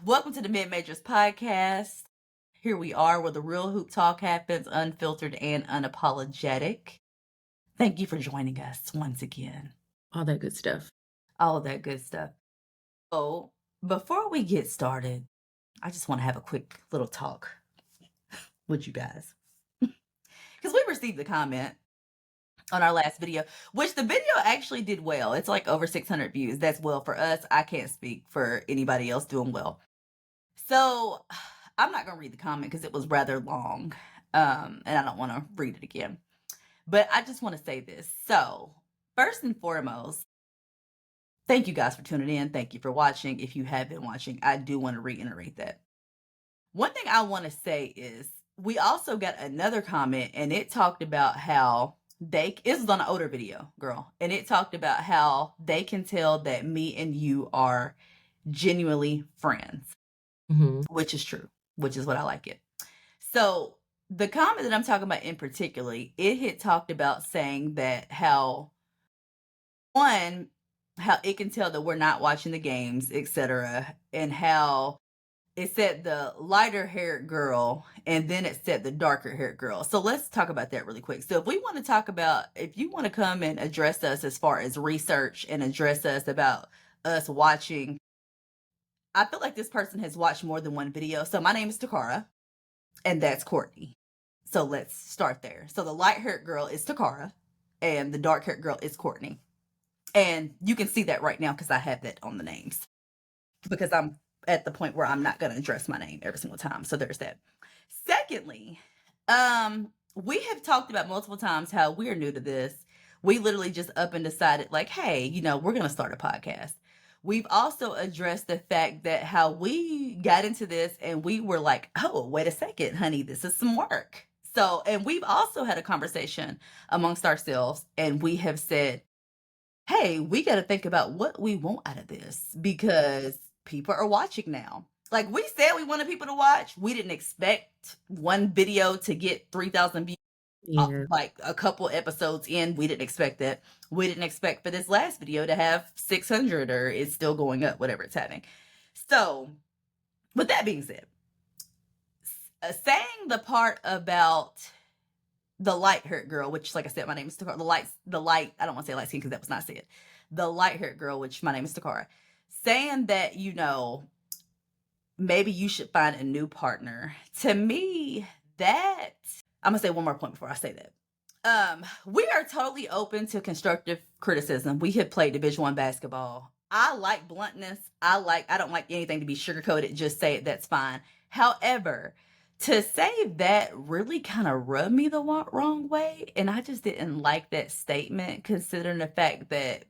Welcome to the Mid Majors Podcast. Here we are where the real hoop talk happens, unfiltered and unapologetic. Thank you for joining us once again. All that good stuff. All of that good stuff. So, before we get started, I just want to have a quick little talk with you guys. Because we received a comment on our last video, which the video actually did well. It's like over 600 views. That's well for us. I can't speak for anybody else doing well. So I'm not going to read the comment because it was rather long, and I don't want to read it again. But I just want to say this. So first and foremost, thank you guys for tuning in. Thank you for watching. If you have been watching, I do want to reiterate that. One thing I want to say is we also got another comment, and it talked about how this was on an older video, girl, and it talked about how they can tell that me and you are genuinely friends. Which is true, which is what I like it. So the comment that I'm talking about in particular, it had talked about saying that how it can tell that we're not watching the games, etc., and how it said the lighter haired girl and then it said the darker haired girl. So let's talk about that really quick. So if we want to talk about, if you want to come and address us as far as research and address us about us watching, I feel like this person has watched more than one video. So my name is Tacarra, and that's Courtney. So let's start there. So the light-haired girl is Tacarra, and the dark-haired girl is Courtney. And you can see that right now because I have that on the names. Because I'm at the point where I'm not going to address my name every single time. So there's that. Secondly, we have talked about multiple times how we're new to this. We literally just up and decided like, hey, we're going to start a podcast. We've also addressed the fact that how we got into this and we were like, oh, wait a second, honey, this is some work. So, and we've also had a conversation amongst ourselves and we have said, hey, we got to think about what we want out of this because people are watching now. Like we said we wanted people to watch. We didn't expect one video to get 3,000 views. Yeah. Like a couple episodes in, we didn't expect that. We didn't expect for this last video to have 600 or it's still going up, whatever it's having. So with that being said, saying the part about the light-haired girl, which like I said, my name is Tacarra. The light, I don't want to say light skin because that was not said. The light-haired girl, which my name is Tacarra, saying that, maybe you should find a new partner. To me, that I'm gonna say one more point before I say that. We are totally open to constructive criticism. We have played Division I basketball. I like bluntness. I don't like anything to be sugarcoated. Just say it. That's fine. However, to say that really kind of rubbed me the wrong way, and I just didn't like that statement, considering the fact that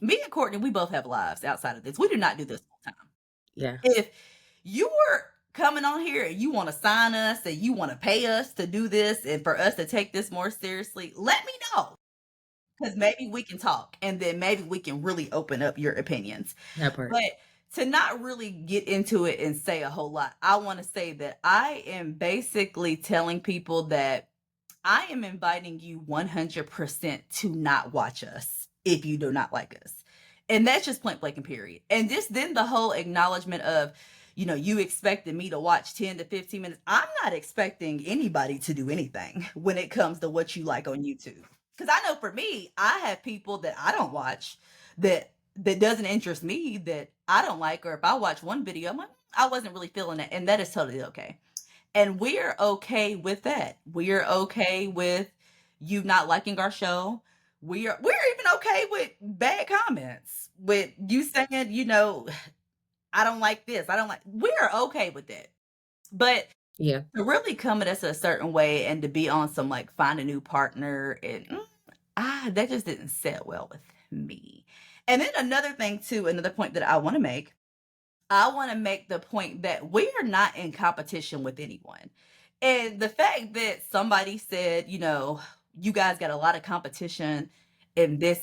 me and Courtney, we both have lives outside of this. We do not do this full time. Yeah. If you were coming on here and you want to sign us and you want to pay us to do this and for us to take this more seriously, let me know. Because maybe we can talk and then maybe we can really open up your opinions. That part. But to not really get into it and say a whole lot, I want to say that I am basically telling people that I am inviting you 100% to not watch us if you do not like us. And that's just point blank and period. And just then the whole acknowledgement of, you expected me to watch 10 to 15 minutes. I'm not expecting anybody to do anything when it comes to what you like on YouTube. Because I know for me, I have people that I don't watch that doesn't interest me that I don't like. Or if I watch one video, I'm like, I wasn't really feeling it. And that is totally okay. And we're okay with that. We're okay with you not liking our show. We're even okay with bad comments. With you saying, I don't like this. We're okay with that. But Yeah. to really come at us a certain way and to be on some like find a new partner and that just didn't sit well with me. And then another point that I want to make the point that we are not in competition with anyone. And the fact that somebody said, you guys got a lot of competition in this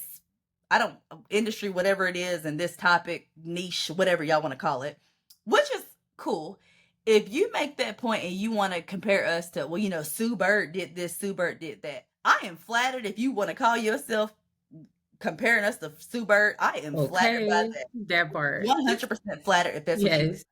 industry, whatever it is, and this topic, niche, whatever y'all want to call it, which is cool. If you make that point and you want to compare us to, Sue Bird did this, Sue Bird did that, I am flattered. If you want to call yourself comparing us to Sue Bird, I am flattered by that. That part. 100% flattered if that's what you Yes.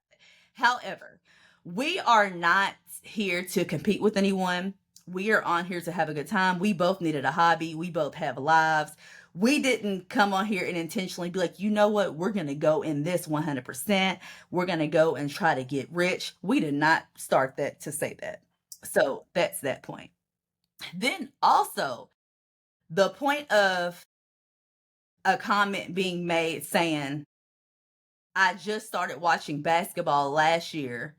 However, we are not here to compete with anyone. We are on here to have a good time. We both needed a hobby. We both have lives. We didn't come on here and intentionally be like, you know what, we're going to go in this 100%. We're going to go and try to get rich. We did not start that to say that. So that's that point. Then also, the point of a comment being made saying, I just started watching basketball last year.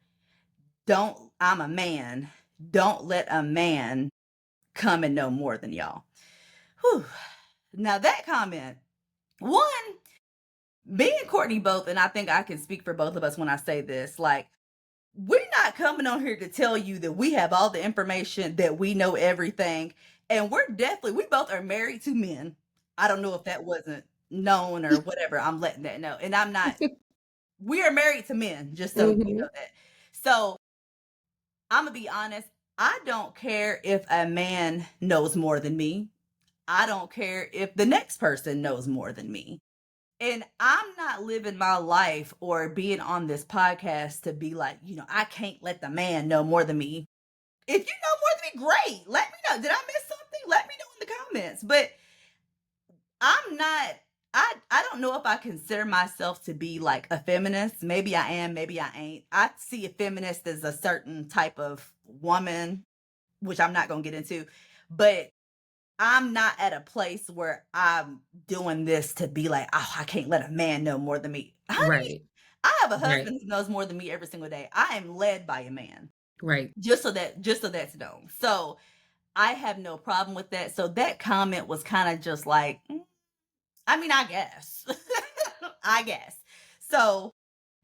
I'm a man. Don't let a man come and know more than y'all. Whew. Now that comment, one, me and Courtney both, and I think I can speak for both of us when I say this, like, we're not coming on here to tell you that we have all the information, that we know everything. And we both are married to men. I don't know if that wasn't known or whatever. I'm letting that know. And we are married to men, just so you know that. So I'm going to be honest. I don't care if a man knows more than me. I don't care if the next person knows more than me. And I'm not living my life or being on this podcast to be like, I can't let the man know more than me. If you know more than me, great. Let me know. Did I miss something? Let me know in the comments. But I'm not, I don't know if I consider myself to be like a feminist. Maybe I am, maybe I ain't. I see a feminist as a certain type of woman, which I'm not going to get into. But I'm not at a place where I'm doing this to be like, oh, I can't let a man know more than me. Honey, Right. I have a husband who knows more than me every single day. I am led by a man. Right. Just so that's known. So I have no problem with that. So that comment was kind of just like, I guess. I guess. So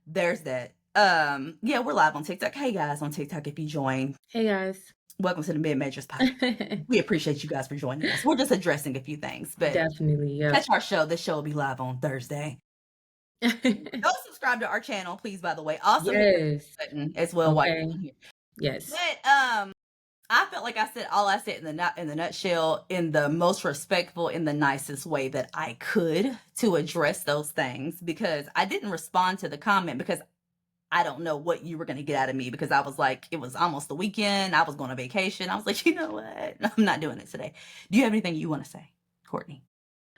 there's that. Yeah, we're live on TikTok. Hey guys on TikTok, if you join. Hey guys. Welcome to the Mid Majors Podcast. We appreciate you guys for joining us. We're just addressing a few things, but Definitely, yeah. catch our show. The show will be live on Thursday. Go subscribe to our channel, please, by the way. Also hit the button as well while you're on here. Yes. But I felt like I said all I said in the nutshell, in the most respectful, in the nicest way that I could to address those things, because I didn't respond to the comment because I don't know what you were going to get out of me, because I was like, it was almost the weekend. I was going on vacation. I was like, you know what? I'm not doing it today. Do you have anything you want to say, Courtney?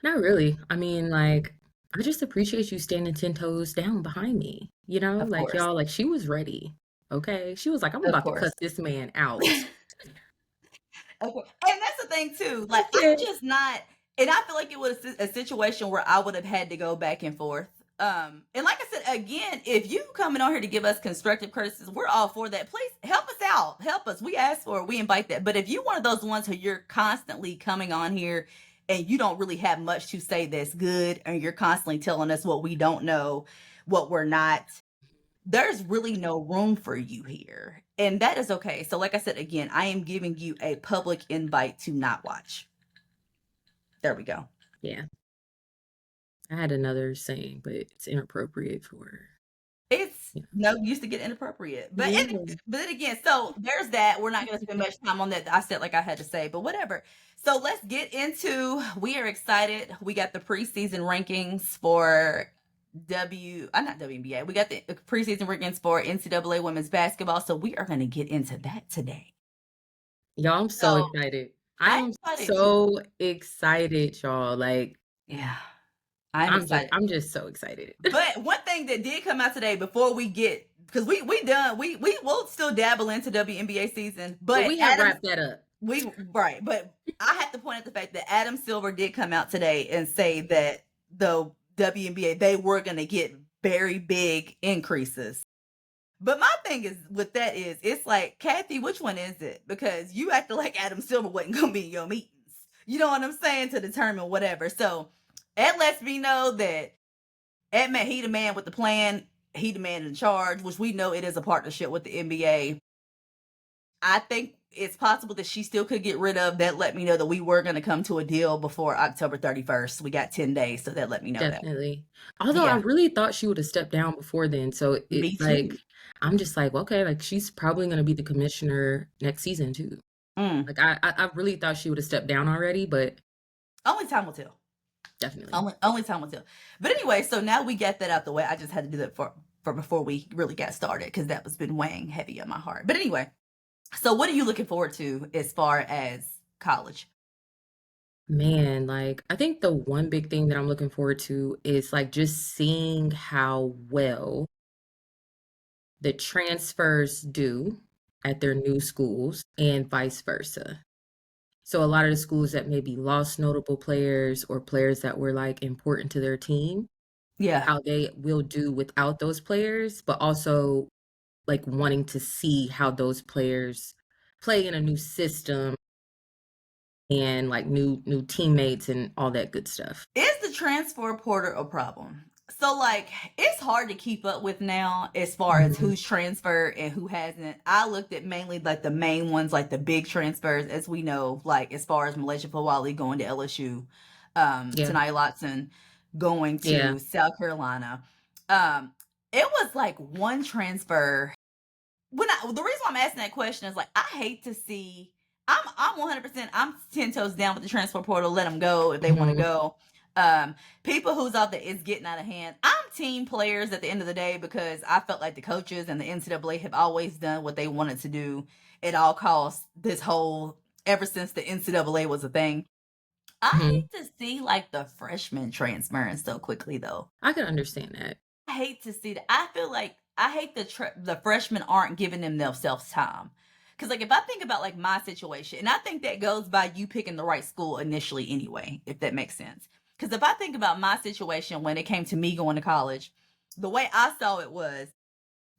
Not really. I mean, like, I just appreciate you standing 10 toes down behind me. Of Like, course. y'all, like, she was ready. Okay. She was like, I'm Of about to course. cut this man out. Okay. And that's the thing too. Like, I'm just not, and I feel like it was a situation where I would have had to go back and forth. And like I said, again, if you coming on here to give us constructive criticism, we're all for that. Please help us out. Help us. We ask for it. We invite that. But if you're one of those ones who you're constantly coming on here and you don't really have much to say that's good, and you're constantly telling us what we don't know, what we're not, there's really no room for you here. And that is okay. So like I said, again, I am giving you a public invite to not watch. There we go. Yeah. I had another saying, but it's inappropriate for. It's no use to get inappropriate. But then again, so there's that. We're not going to spend much time on that. I said like I had to say, but whatever. So let's get into, we are excited. We got the preseason rankings for not WNBA. We got the preseason rankings for NCAA women's basketball. So we are going to get into that today. Y'all, I'm so excited. I'm so excited, y'all. Like, yeah. I'm just so excited. But one thing that did come out today before we get, because we will still dabble into WNBA season, but we have wrapped that up. Right. But I have to point out the fact that Adam Silver did come out today and say that the WNBA, they were going to get very big increases. But my thing is with that is, it's like, Kathy, which one is it? Because you acted like Adam Silver wasn't going to be in your meetings. You know what I'm saying? To determine whatever. So that lets me know that he the man with the plan. He the man in charge, which we know it is a partnership with the NBA. I think it's possible that she still could get rid of. That let me know that we were going to come to a deal before October 31st. We got 10 days, so that let me know Definitely. Although I really thought she would have stepped down before then. So it's like, I'm just like, okay, like she's probably going to be the commissioner next season too. Like I really thought she would have stepped down already, but only time will tell. Definitely. Only time will tell. But anyway, so now we get that out the way. I just had to do that for for before we really got started, because that was been weighing heavy on my heart. But anyway, so what are you looking forward to as far as college? Man, like I think the one big thing that I'm looking forward to is like just seeing how well the transfers do at their new schools and vice versa. So a lot of the schools that maybe lost notable players or players that were like important to their team, Yeah. how they will do without those players, but also like wanting to see how those players play in a new system and like new teammates and all that good stuff. Is the transfer portal a problem? So like it's hard to keep up with now as far as Mhm. who's transferred and who hasn't. I looked at mainly like the main ones, like the big transfers, as we know, like as far as Malaysia Fawali going to LSU, Yeah. Tanai Lotson going Yeah. to South Carolina. Um, it was like one transfer. The reason why I'm asking that question is like I hate to see. I'm 100%. I'm 10 toes down with the transfer portal. Let them go if they want to Mhm. go. People who's out there is getting out of hand. I'm team players at the end of the day, because I felt like the coaches and the NCAA have always done what they wanted to do at all costs. This whole ever since the NCAA was a thing. I Mhm. hate to see like the freshmen transferring so quickly though. I can understand that. I hate to see that. I feel like I hate the freshmen aren't giving themselves time. Because like if I think about like my situation, and I think that goes by you picking the right school initially anyway, if that makes sense. Because if I think about my situation when it came to me going to college, the way I saw it was,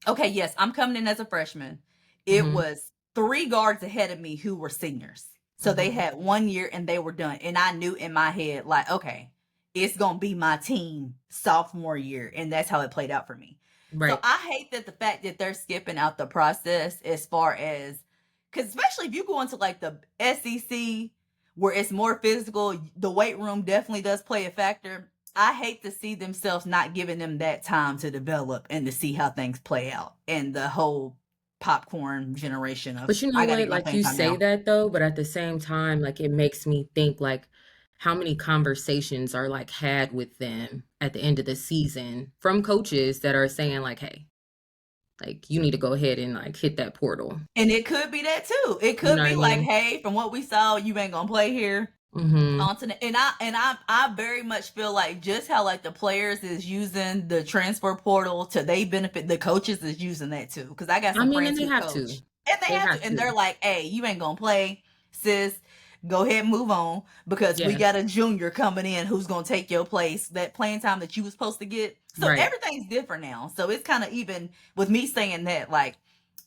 okay, yes, I'm coming in as a freshman. It Mhm. was 3 guards ahead of me who were seniors. So they Mhm. had 1 year and they were done. And I knew in my head, like, okay, it's going to be my team sophomore year. And that's how it played out for me. So Right. I hate that the fact that they're skipping out the process as far as, because especially if you go into like the SEC where it's more physical, the weight room definitely does play a factor. I hate to see themselves not giving them that time to develop and to see how things play out, and the whole popcorn generation of But you know I got to what? get my Like playing you time say now. that though, but at the same time, like it makes me think like how many conversations are like had with them at the end of the season from coaches that are saying like, hey, like you need to go ahead and like hit that portal. And it could be that too. It You know could what I be like, mean? hey, from what we saw, you ain't gonna play here. Mhm. And I very much feel like just how like the players is using the transfer portal to they benefit, the coaches is using that too. Because I got I some mean, and friends they who have to. coach and they They have to, have and they're to. like, hey, you ain't gonna play, sis. Go ahead and move on, because we Yeah. got a junior coming in who's gonna take your place, that playing time that you was supposed to get. So Right. everything's different now. So it's kind of even with me saying that, like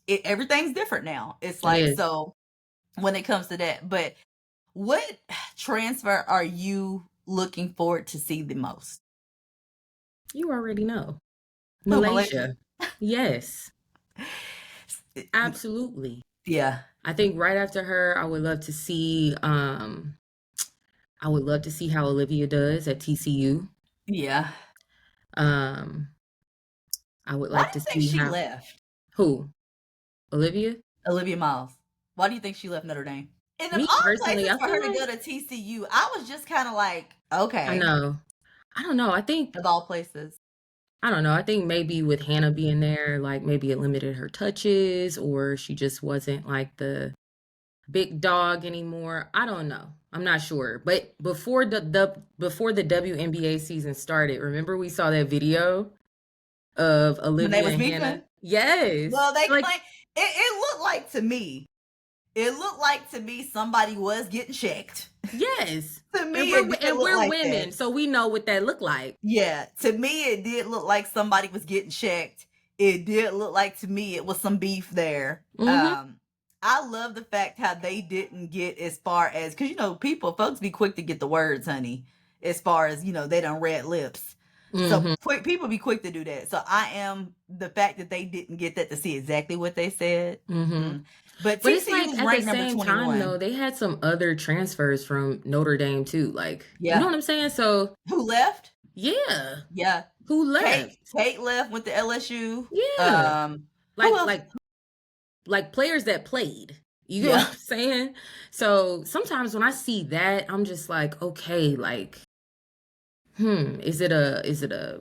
everything's different now. It's It like, is. so when it comes to that. But what transfer are you looking forward to see the most? You already know. Who, Malaysia? Malaysia. Yes. Absolutely. Yeah, I think right after her, I would love to see how Olivia does at TCU. yeah. Um, I would Why do like you to think see she how left? who? Olivia? Olivia Miles. Why do you think she left Notre Dame? And of Me all personally, places I for feel her to like go to TCU, I was just kind of like, I okay, know. I don't know. of all places. I don't know. I think maybe with Hannah being there, like maybe it limited her touches or she just wasn't like the big dog anymore. I don't know. I'm not sure. But before the WNBA season started, remember we saw that video of When they Olivia was and beefing, Hannah? Yes. well, they Like claim it looked like to me. It looked like to me somebody was getting checked. yes. To me, it did And look we're like that. women, so we know what that looked like. Yeah, to me, it did look like somebody was getting checked. It did look like to me it was some beef there. Mhm. I love the fact how they didn't get as far as, because folks be quick to get the words, honey. As far as they done read lips, so Mhm. quick people be quick to do that. So I am the fact that they didn't get that to see exactly what they said. Mhm. Mm. But But it's TCU like was at the ranked number same time 21. though, they had some other transfers from Notre Dame too. Like, you know Yeah, what I'm saying? So, who left? yeah. Yeah, Who Kate. left? Kate left, went to LSU. Yeah. Who Like else? like like players that played. You know what Yeah. I'm saying? So sometimes when I see that, I'm just like, okay, like, is it a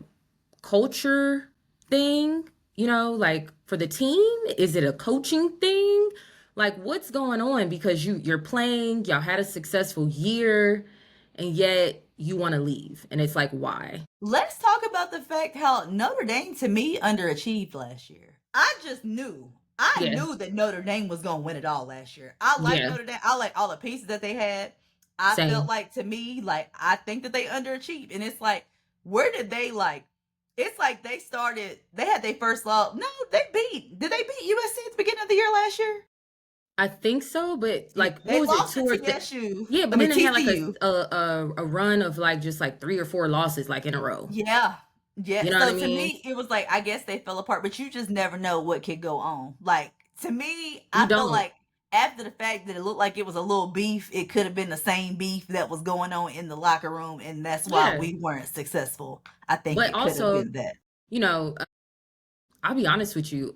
culture thing, you know, like for the team? Is it a coaching thing? Like what's going on? Because you're playing, y'all had a successful year, and yet you want to leave. And it's like, why? Let's talk about the fact how Notre Dame, to me, underachieved last year. I just knew. I knew that Notre Dame was going to win it all last year. I like Notre Dame. I like all the pieces that they had. I felt like, to me, like, I think that they underachieved. And it's like, where did they, like, it's like they had their first loss. No, did they beat USC at the beginning of the year last year? I think so, but like they what was it? TSU. Yeah, but then they had like a run of like just like 3 or 4 losses like in a row. Yeah. Yeah. You know so what I mean? To me, it was like, I guess they fell apart, but you just never know what could go on. Like, to me, I felt like after the fact that it looked like it was a little beef, it could have been the same beef that was going on in the locker room, and that's why we weren't successful. I think it could have been that. You know, I'll be honest with you.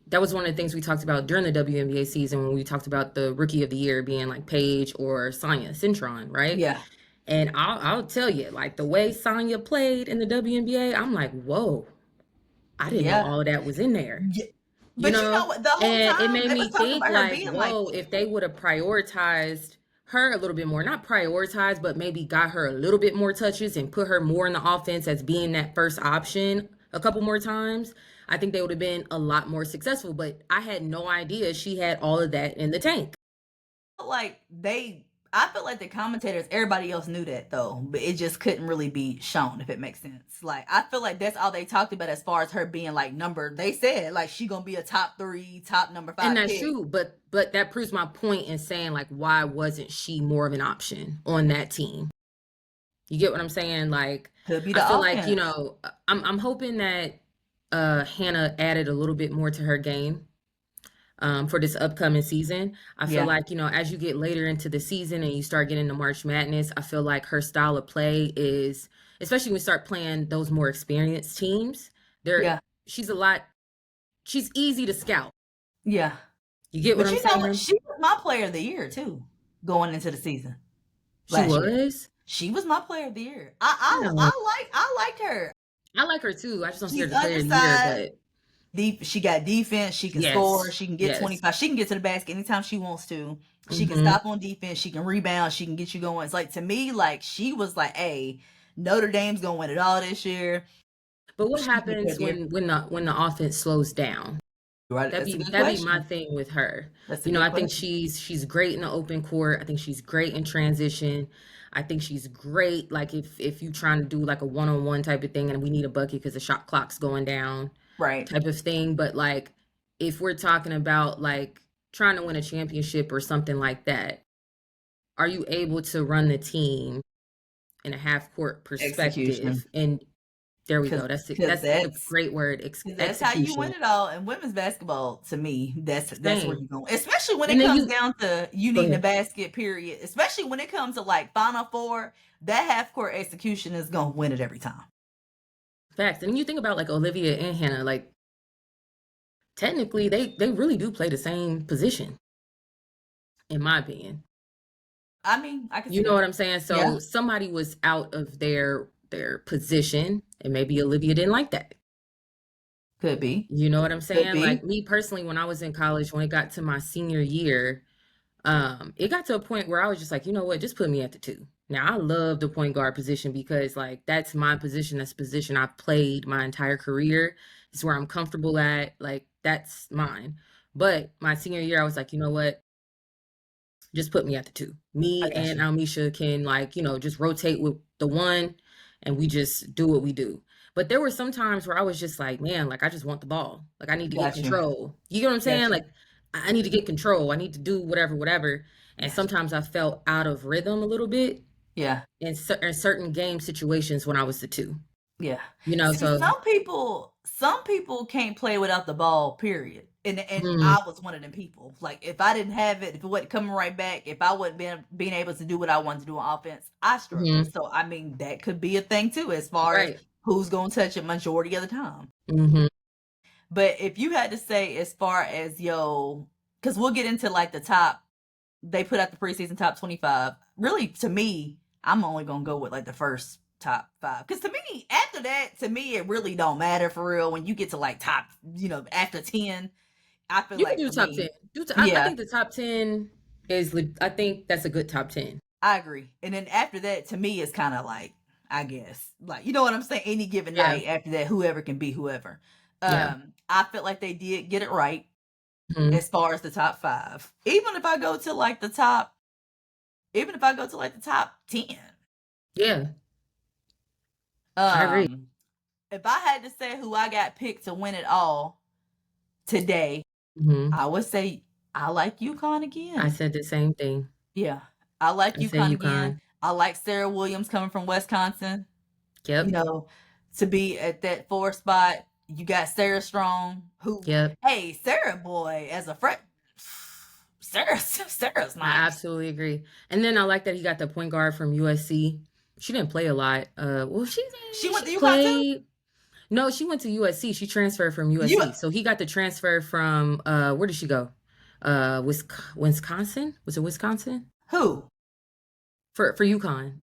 That was one of the things we talked about during the WNBA season when we talked about the rookie of the year being like Paige or Sonya Cintron, right? Yeah. And I'll tell you, like the way Sonya played in the WNBA, I'm like, whoa, I didn't know all of that was in there. Yeah. But you know what? The whole time, it made me think like, whoa, if they would have prioritized her a little bit more, not prioritized, but maybe got her a little bit more touches and put her more in the offense as being that first option a couple more times, I think they would have been a lot more successful. But I had no idea she had all of that in the tank. I felt like the commentators, everybody else knew that though, but it just couldn't really be shown, if it makes sense. Like, I feel like that's all they talked about as far as her being like they said like she gonna be a top 3, top number 5. And that's true, but that proves my point in saying like, why wasn't she more of an option on that team? You get what I'm saying? Like, I feel offense. Like, you know, I'm hoping that Hannah added a little bit more to her game for this upcoming season. I feel like, you know, as you get later into the season and you start getting into March Madness, I feel like her style of play is, especially when we start playing those more experienced teams, she's easy to scout. Yeah. You get what I'm saying? What? She was my player of the year too, going into the season. She was? She was my player of the year. I liked her. I like her too. I just don't see her as player of the year, but she got defense. She can score. She can get 25. She can get to the basket anytime she wants to. She can stop on defense. She can rebound. She can get you going. It's like, to me, like, she was like, hey, Notre Dame's gonna win it all this year. But what happens when the offense slows down? Right. That'd be my thing with her. You know, I think she's great in the open court. I think she's great in transition. I think she's great, like if you're trying to do like a one-on-one type of thing and we need a bucket because the shot clock's going down, right, type of thing. But like if we're talking about like trying to win a championship or something like that, are you able to run the team in a half-court perspective? And there we go. That's a great word. That's how you win it all. And women's basketball, to me, that's where you're going. Especially when it comes down to you needing a basket, period. Especially when it comes to like Final Four, that half-court execution is going to win it every time. Facts. And you think about like Olivia and Hannah, like technically they really do play the same position, in my opinion. I mean, I can see you know what I'm saying? So somebody was out of their position, and maybe Olivia didn't like that. Could be. You know what I'm saying? Like me personally, when I was in college, when it got to my senior year, it got to a point where I was just like, you know what, just put me at the 2. Now I love the point guard position because like that's my position. That's the position I've played my entire career. It's where I'm comfortable at. Like that's mine. But my senior year, I was like, you know what? Just put me at the 2. Me and Almisha can like, you know, just rotate with the 1 and we just do what we do. But there were some times where I was just like, man, like I just want the ball. Like I need to get control. You know what I'm saying? Like I need to get control. I need to do whatever. And sometimes I felt out of rhythm a little bit. Yeah. In certain game situations when I was the 2. Yeah. You know, so some people can't play without the ball, period. And I was one of them people. Like if I didn't have it, if it wasn't coming right back, if I wasn't being able to do what I wanted to do on offense, I struggled. So I mean, that could be a thing too, as far as who's going to touch it majority of the time. But if you had to say, as far as because we'll get into like the top, they put out the preseason top 25. Really, to me, I'm only gonna go with like the first top 5. Because to me, after after that, to me, it really don't matter for real. When you get to like top, after 10, I feel You can like do for top 10. me, I yeah, think the top 10 I think that's a good top 10. I agree. And then after that, to me, it's kind of like, I guess, like, you know what I'm saying? Any given Yeah. night after that, whoever can be whoever. Yeah. I felt like they did get it right Mhm. as far as the top 5. Even if I go to like the top, even if I go to like the top 10. Yeah. I agree. If I had to say who I got picked to win it all today, Mhm. I would say I like UConn I again. said the same thing. Yeah, I like I said UConn again. UConn. I like Sarah Williams coming from Wisconsin. You Yep. know, to be at that 4 spot. You got Sarah Strong, who, Yep. hey, Sarah boy, as a friend, Sarah's I nice. absolutely agree. And then I like that he got the point guard from USC. She didn't play a lot. Well, She went she to UConn too. played. No, she went to USC. She transferred from You USC. So he got the transfer from where did she go? Wisconsin? Was it Wisconsin? who? For UConn.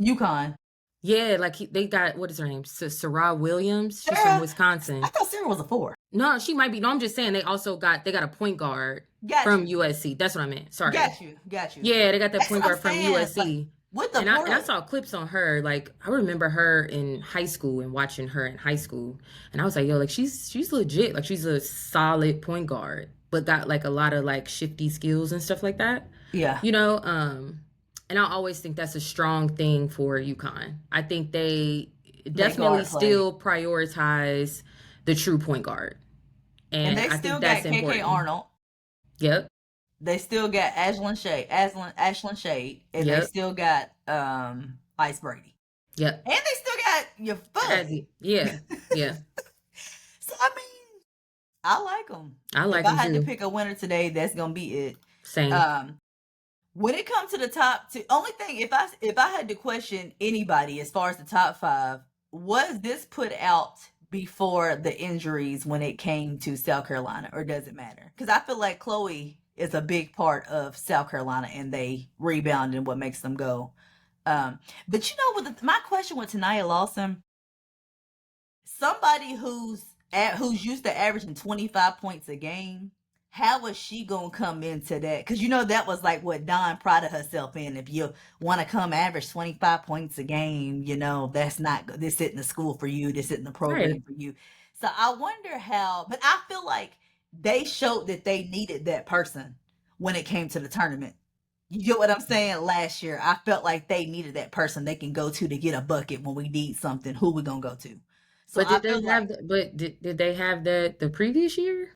UConn. Yeah, like they got what is her name? Sarah Williams. She's from Sarah. I Wisconsin. thought Sarah was a 4. No, she might be. No, I'm just saying they got a point guard Got from you. USC. That's what I meant. Sorry. Got you. Got you. Yeah, they got that That's point what I'm guard from saying. Like USC. with the And I portal. saw clips on her. Like I remember her in high school and watching her in high school. And I was like, yo, like she's legit. Like she's a solid point guard, but got like a lot of like shifty skills and stuff like that. Yeah. You know, and I always think that's a strong thing for UConn. I think they They definitely guard play. still prioritize the true point guard. And And they I think still that's got KK important. Arnold. Yep. They still got Ashlyn Shade, and they Yep. still got Ice Brady. Yep. And they still got your Azzy. Fully. Yeah. Yeah. So I mean, I like them. I If like I them had to too. pick a winner today, that's gonna be it. Same. When it comes to the top 2, only thing if I had to question anybody as far as the top 5, was this put out before the injuries when it came to South Carolina, or does it matter? Because I feel like Chloe is a big part of South Carolina, and they rebound and what makes them go. But my question with Tanaya Lawson, somebody who's used to averaging 25 points a game, how is she gonna come into that? Because that was like what Dawn prided herself in. If you want to come average 25 points a game, that's not this isn't the school for you. This isn't the program Right. for you. So I wonder how. But I feel like they showed that they needed that person when it came to the tournament. You get what I'm saying? Last year, I felt like they needed that person they can go to get a bucket when we need something. Who we gonna go to? So But I did they feel like, have did they have that the previous year?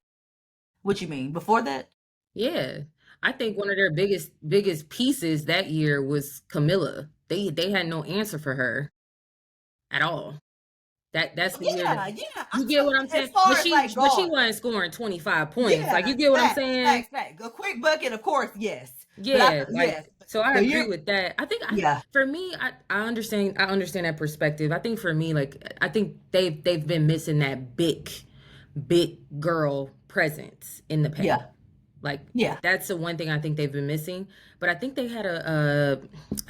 what you mean before that? Yeah. I think one of their biggest pieces that year was Camilla. They had no answer for her at all. That's the year that Yeah, yeah. you get what I'm As saying? far as like But she guard, wasn't scoring 25 points. Like yeah, you get what I'm facts, saying? facts, facts. A quick bucket, of course, yes. But Yeah, yes, like so I the agree year, with that. I think yeah, for me I understand that perspective. I think for me like I think they've been missing that big girl presence in the paint. yeah, Like yeah. that's the one thing I think they've been missing. But I think they had I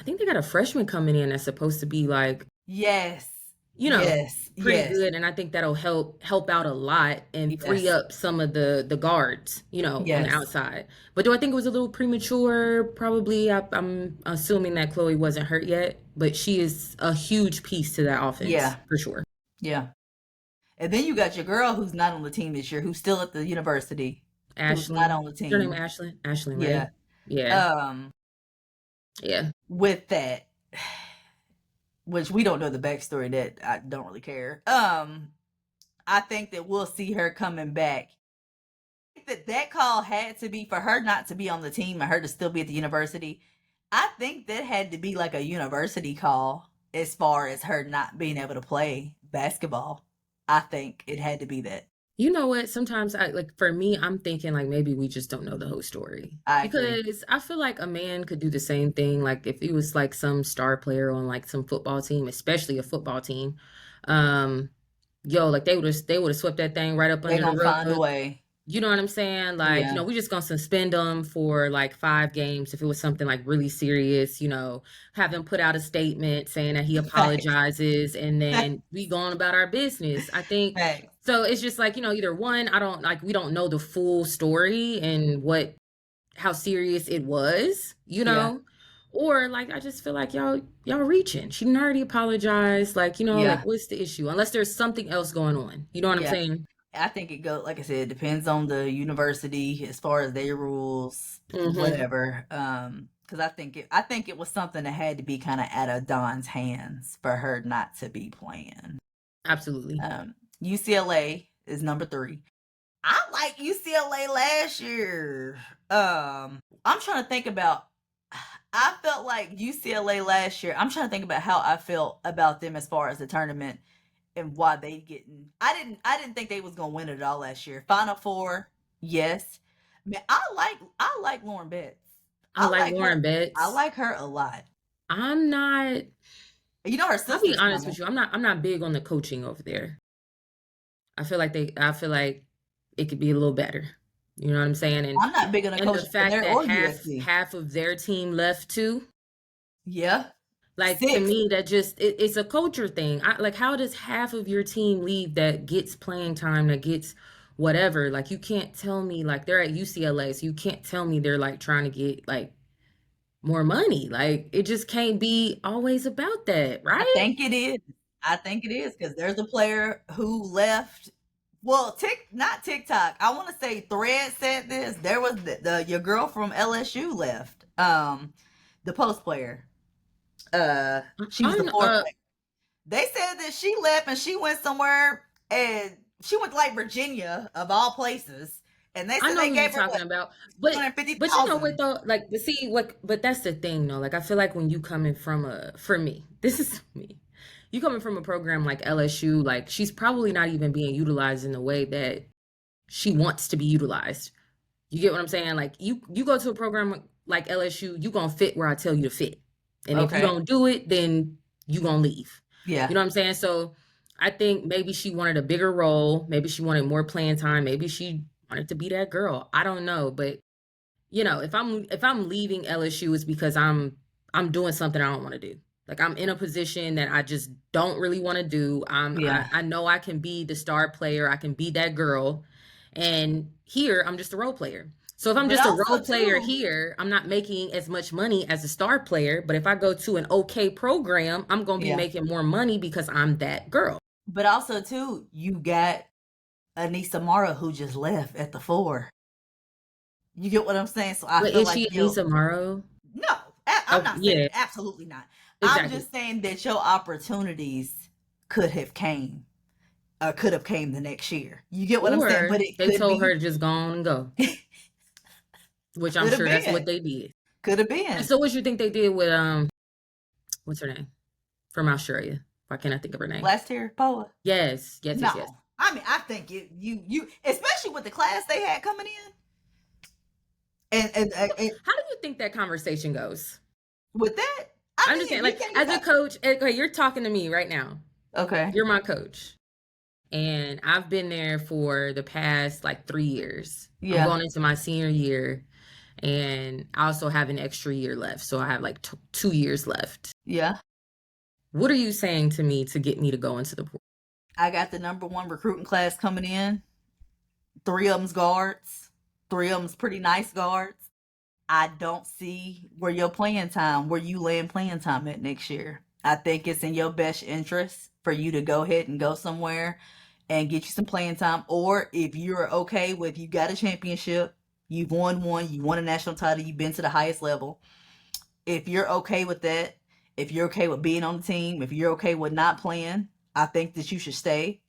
think they got a freshman coming in that's supposed to be like, Yes, you know, yes, pretty yes, good. And I think that'll help out a lot and free yes, up some of the guards, on the yes, outside. But do I think it was a little premature? Probably. I'm assuming that Chloe wasn't hurt yet, but she is a huge piece to that offense yeah, for sure. yeah. And then you got your girl who's not on the team this year, who's still at the university, who's not Ashlyn, on the is her name team. Ashlyn? Ashlyn, Yeah. right? Yeah, Um, yeah. with that, which we don't know the backstory, that I don't really care. I think that we'll see her coming back. I think that call had to be for her not to be on the team and her to still be at the university. I think that had to be like a university call as far as her not being able to play basketball. I think it had to be that. You know what? Sometimes for me, I'm thinking like maybe we just don't know the whole story. I agree. Because I feel like a man could do the same thing. Like if he was like some star player on like some football team, especially a football team, um, like they would have swept that thing right up They're under the gonna find a rug. way. You know what I'm saying? Like, Yeah. we're just gonna suspend him for like 5 games if it was something like really serious, have him put out a statement saying that he Facts. apologizes and then we go on about our business. I think Facts. so it's just like, either one, I don't like we don't know the full story and how serious it was, Yeah. or like I just feel like y'all reaching. She didn't already apologize. Like, Yeah. like what's the issue? Unless there's something else going on. You know what I'm Yeah. saying? I think it goes, like I said, it depends on the university as far as their rules, whatever. Because I think it was something that had to be kind of out of Dawn's hands for her not to be playing. Absolutely. UCLA is number 3. I like UCLA last year. I'm trying to think about. I felt like UCLA last year. I'm trying to think about how I felt about them as far as the tournament and why they getting. I didn't think they was gonna win it all last year. Final Four, yes. Man, I like Lauren Betts. I like her. Lauren Betts. I like her a lot. I'm not. Her I'll be sister's honest coming. with you. I'm not big on the coaching over there. I feel like it could be a little better. You know what I'm saying? And I'm not big on the the coaching for fact there that or USC. half of their team left too. Yeah. Like 6. to me, that just it's a culture thing. Like, how does half of your team leave that gets playing time, that gets whatever? Like, you can't tell me like they're at UCLA, so you can't tell me they're like trying to get like more money. Like, it just can't be always about that, I right? think it is. I think it is because there's a player who left. Well, not TikTok. I want to say Thread said this. There was your girl from LSU left. The post player. She was the 4th player. They said that she left and she went somewhere, and she went to like Virginia of all places. And they said I know they who gave you're her talking about, but you know what 250,000. though, like, but that's the thing though. Like, I feel like when you coming from for me, this is me. You coming from a program like LSU, like she's probably not even being utilized in the way that she wants to be utilized. You get what I'm saying? Like, you go to a program like LSU, you gonna fit where I tell you to fit, and if you don't do it, then you gonna leave. Yeah. You know what I'm saying? So I think maybe she wanted a bigger role. Maybe she wanted more playing time. Maybe she wanted to be that girl. I don't know, but if I'm leaving LSU, it's because I'm doing something I don't want to do. Like, I'm in a position that I just don't really want to do. I know I can be the star player. I can be that girl. And here I'm just a role player. So if I'm just a role player here, I'm not making as much money as a star player. But if I go to an okay program, I'm going to be making more money because I'm that girl. But also too, you got Anissa Mara who just left at the 4. You get what I'm saying? So I feel Is like she Anissa Morrow? No, I'm not saying absolutely not. Exactly. I'm just saying that your opportunities could have came the next year. You get what I'm saying? But they told her to just go on and go. Which I'm sure that's what they did. Could have been. And so what you think they did with what's her name? From Australia. Why can't I think of her name? Last year, Poa. Yes. I mean, I think you especially with the class they had coming in. And how do you think that conversation goes? With that? I'm just saying, like, as a coach, okay, you're talking to me right now. Okay. You're my coach. And I've been there for the past like 3 years. Yeah. I'm going into my senior year. And I also have an extra year left. So I have like 2 years left. Yeah. What are you saying to me to get me to go into the pool? I got the number 1 recruiting class coming in. 3 of them's guards. 3 of them's pretty nice guards. I don't see where you land playing time at next year. I think it's in your best interest for you to go ahead and go somewhere and get you some playing time. Or if you're okay with, you got a championship, you've won one, you won a national title, you've been to the highest level. If you're okay with that, if you're okay with being on the team, if you're okay with not playing, I think that you should stay.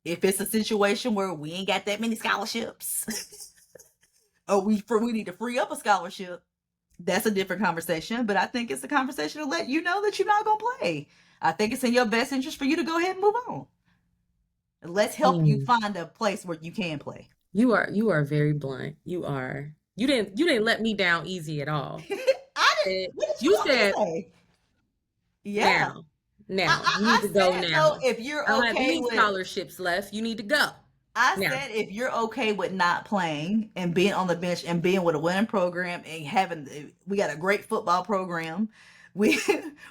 If it's a situation where we ain't got that many scholarships, or we need to free up a scholarship, that's a different conversation. But I think it's a conversation to let you know that you're not going to play. I think it's in your best interest for you to go ahead and move on. Let's help you find a place where you can play. You are very blunt. You are. You didn't let me down easy at all. I didn't. You said, yeah. Now you need to go now. If you're okay with scholarships left, you need to go. I said if you're okay with not playing and being on the bench and being with a winning program and we got a great football program, we're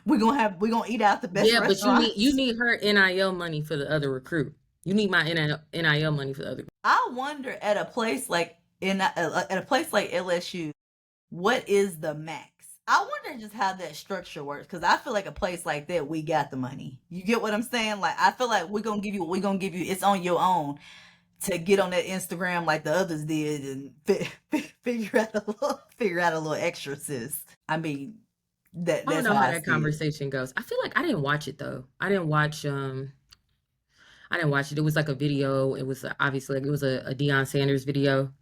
gonna eat out the best restaurants. But you need her NIL money for the other recruit. You need my NIL money for the other. I wonder at a place like LSU, what is the max? I wonder just how that structure works, because I feel like a place like that, we got the money. You get what I'm saying? Like, I feel like we're gonna give you what we're gonna give you. It's on your own to get on that Instagram like the others did and figure out a little extra, sis. I mean, that's I don't know how that conversation goes. I feel like I didn't watch it though. I didn't watch it. It was like a video. It was obviously like it was a Deion Sanders video,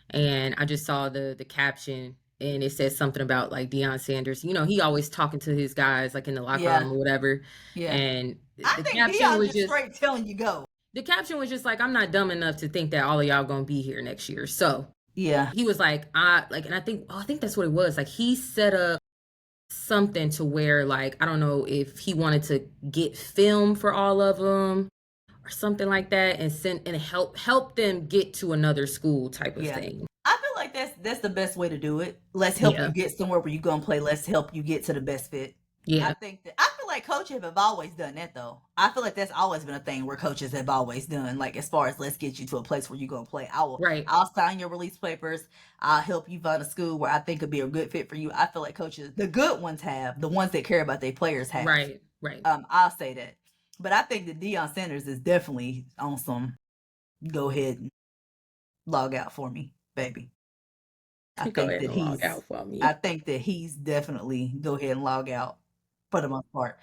and I just saw the caption, and it said something about like Deion Sanders. You know, he always talking to his guys like in the locker room or whatever. Yeah. And I think Deion was just straight telling you go. The caption was just like, I'm not dumb enough to think that all of y'all gonna be here next year. So yeah, he was like, and I think that's what it was. Like he set up something to where like, I don't know if he wanted to get film for all of them or something like that and help them get to another school type of thing. I feel like that's the best way to do it. Let's help you get somewhere where you're gonna play. Let's help you get to the best fit. Yeah. I feel like coaches have always done that though. I feel like that's always been a thing where coaches have always done, like as far as let's get you to a place where you're gonna play. I'll sign your release papers. I'll help you find a school where I think could be a good fit for you. I feel like coaches, the good ones have, the ones that care about their players have. Right. I'll say that. But I think that Deion Sanders is definitely on some go ahead and log out for me, baby. I think that he's definitely go ahead and log out for the most part.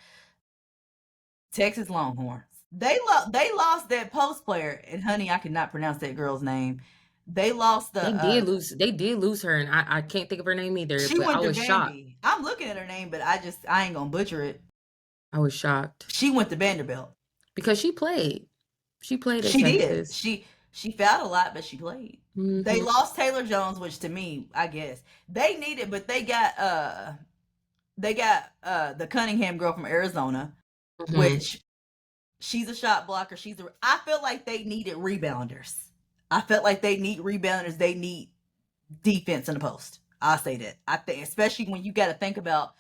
Texas Longhorns. They lost that post player, and honey, I cannot pronounce that girl's name. They lost They did lose her, and I can't think of her name either. She went to Vandy. Shocked. I'm looking at her name, but I ain't gonna butcher it. I was shocked. She went to Vanderbilt because she played. She played. She did. She fouled a lot, but she played. Mm-hmm. They lost Taylor Jones, which to me, I guess they needed, but they got the Cunningham girl from Arizona, which she's a shot blocker. I feel like they needed rebounders. I felt like they need rebounders. They need defense in the post. I'll say that. I think, especially when you got to think about.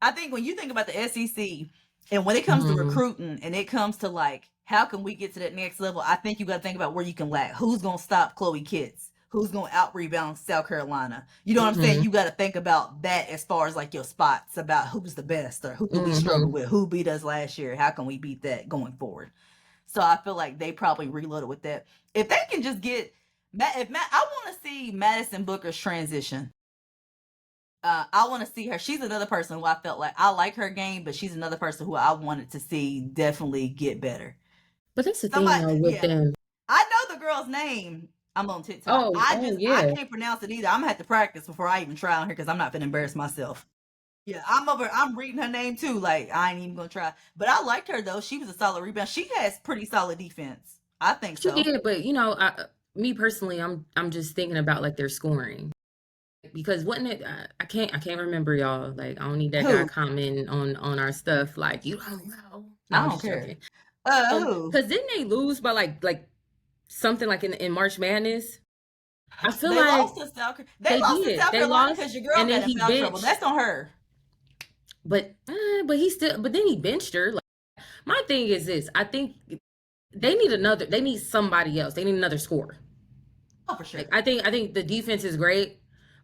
I think when you think about the SEC, and when it comes to recruiting, and it comes to like, how can we get to that next level? I think you got to think about where you can lack. Who's going to stop Chloe Kitts? Who's going to out-rebound South Carolina? You know what I'm saying? You got to think about that as far as like your spots, about who's the best or who we struggle with, who beat us last year. How can we beat that going forward? So I feel like they probably reloaded with that. If they can just get I want to see Madison Booker's transition. I want to see her. She's another person who I felt like I like her game, but she's another person who I wanted to see definitely get better. But that's the thing though with them. I know the girl's name. I'm on TikTok. I can't pronounce it either. I'm gonna have to practice before I even try on here because I'm not gonna embarrass myself. Yeah, I'm reading her name too. Like I ain't even gonna try. But I liked her though. She was a solid rebound. She has pretty solid defense. I think so. She did, but you know, me personally, I'm just thinking about like their scoring. Because wasn't it? I can't remember, y'all. Like I don't need that guy commenting on our stuff. Like you don't know. No, I don't care. Because didn't they lose by like something like in March Madness? I feel they like lost to South Carolina because your girl got in foul trouble. That's on her. But then he benched her. Like, my thing is this: I think they need somebody else. They need another scorer. Oh, for sure. Like, I think the defense is great.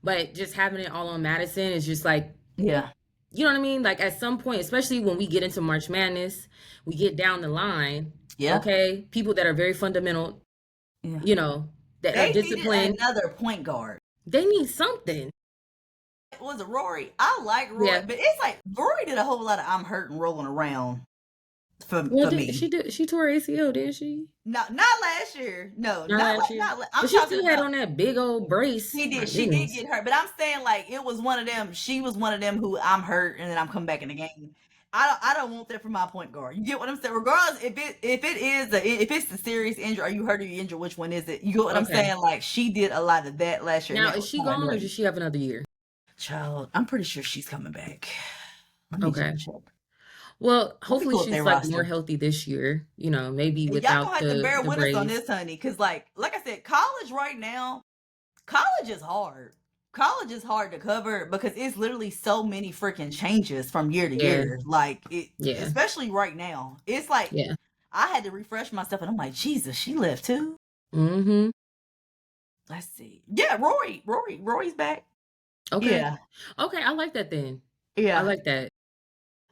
But just having it all on Madison is just like, yeah. You know what I mean? Like at some point, especially when we get into March Madness, we get down the line. Yeah. Okay. People that are very fundamental, you know, that are disciplined. Another point guard. They need something. Was it Rory? I like Rory, but it's like Rory did a whole lot of I'm hurting rolling around for me. She tore ACL, didn't she? Not last year. No, not last year. But she still had on that big old brace. She did. She did get hurt. But I'm saying like it was one of them. She was one of them who I'm hurt and then I'm coming back in the game. I don't want that for my point guard. You get what I'm saying? Regardless, if it's the serious injury, are you hurt or you injured? Which one is it? You get what I'm saying? Like she did a lot of that last year. Now is she gone or does she have another year? Child, I'm pretty sure she's coming back. Okay. Well, hopefully she's like more healthy this year, you know, maybe without y'all gonna have to bear with brace. us on this, honey, because like I said, college right now, college is hard. College is hard to cover because it's literally so many freaking changes from year to year. Like especially right now. It's like I had to refresh myself and I'm like, Jesus, she left too. Mm-hmm. Let's see. Yeah, Rory's back. Okay. Yeah. Okay, I like that then. Yeah. I like that.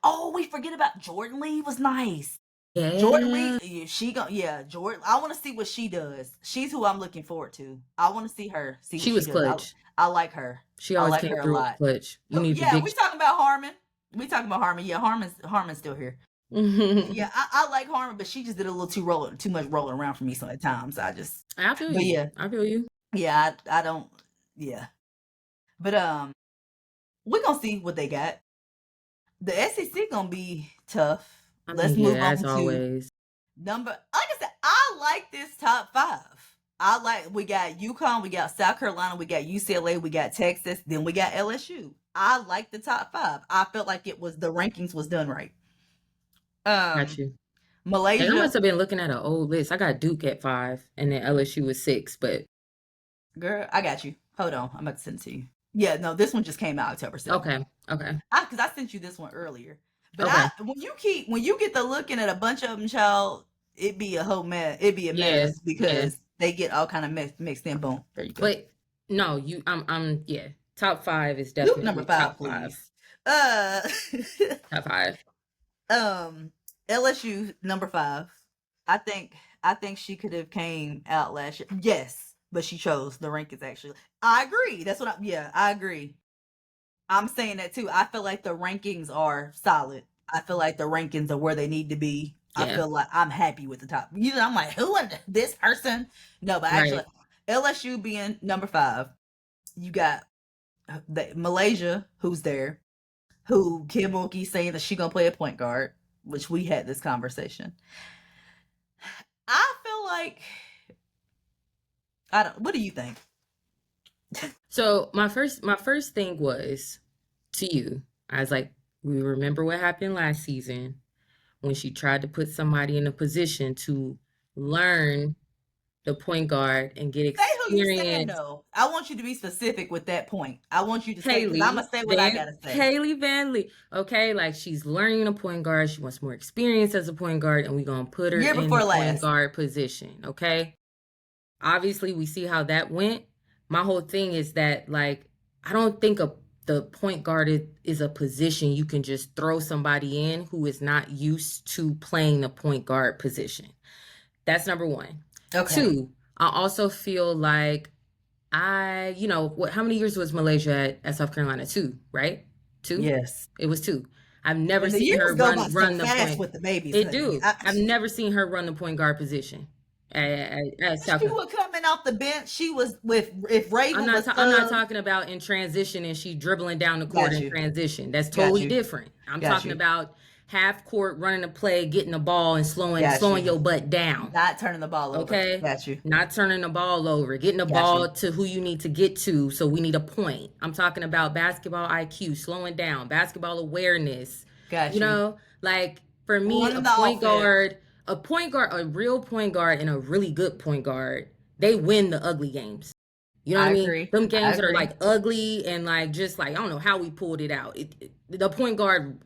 Oh, we forget about Jordan Lee was nice. Yeah. Jordan Lee, Jordan. I want to see what she does. She's who I'm looking forward to. I want to see her. See what she was clutch. I like her. She always came through a lot. Clutch. We talking about Harmon. Yeah, Harmon's still here. Yeah, I like Harmon, but she just did a little too much rolling around for me some at times. I feel you. Yeah, I feel you. Yeah, I don't. Yeah, but we're gonna see what they got. The SEC gonna be tough. Let's move on as always. Like I said, I like this top 5. We got UConn, we got South Carolina, we got UCLA, we got Texas, then we got LSU. I like the top 5. I felt like the rankings was done right. Got you. Malaysia. I must have been looking at an old list. I got Duke at 5 and then LSU was 6, but girl, I got you. Hold on, I'm about to send it to you. Yeah, no, this one just came out October 7th. Okay. Because I sent you this one earlier. But when you get to looking at a bunch of them, child, it'd be a whole mess. It'd be a mess because they get all kind of mixed in. Boom. There you go. But no, I'm top 5 is definitely number 5, top please. 5. Top 5. LSU number 5. I think she could have came out last year. Yes, but she chose the rankings actually. I agree. That's what I agree. I'm saying that too. I feel like the rankings are solid. I feel like the rankings are where they need to be. Yeah. I feel like I'm happy with the top. I'm like, who is this person? No, but actually, LSU being number 5, you got Malaysia, who's there, who Kim Mulkey saying that she's gonna play a point guard, which we had this conversation. I feel like what do you think? So my first thing was to you. I was like, we remember what happened last season when she tried to put somebody in a position to learn the point guard and get experience. Say who you saying, though. I want you to be specific with that point. I want you to say, because I'm going to say what I got to say. Haley Van Lee. Okay, like she's learning a point guard. She wants more experience as a point guard, and we're going to put her in the point guard position, okay? Obviously, we see how that went. My whole thing is that, like, I don't think the point guard is a position you can just throw somebody in who is not used to playing the point guard position. That's number 1. Okay. 2, I also feel like how many years was Malaysia at South Carolina? 2, right? 2? Yes. It was 2. I've never seen her run the point. With the babies, it do. I've never seen her run the point guard position. She was coming off the bench. She was if Raven was. I'm not talking about in transition and she dribbling down the court in transition. That's totally different. I'm talking about half court running a play, getting the ball and slowing your butt down. Not turning the ball over. Okay. Got you. Not turning the ball over. Getting the ball to who you need to get to. So we need a point. I'm talking about basketball IQ, slowing down, basketball awareness. Got you. You know, like for me, a point guard, a real point guard and a really good point guard, they win the ugly games. You know what I mean? Agree. Them games that are like ugly and like just like, I don't know how we pulled it out. The point guard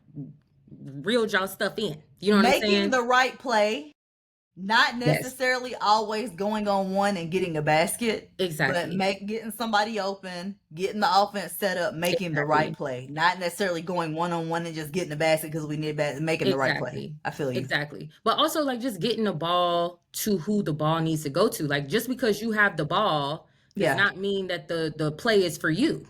reeled y'all stuff in. You know what I'm saying? Making the right play, not necessarily always going on one and getting a basket. Exactly. But getting somebody open, getting the offense set up, making the right play. Not necessarily going one-on-one and just getting the basket because we need a basket, making the right play. I feel you. Exactly. But also like just getting the ball to who the ball needs to go to. Like just because you have the ball does not mean that the play is for you.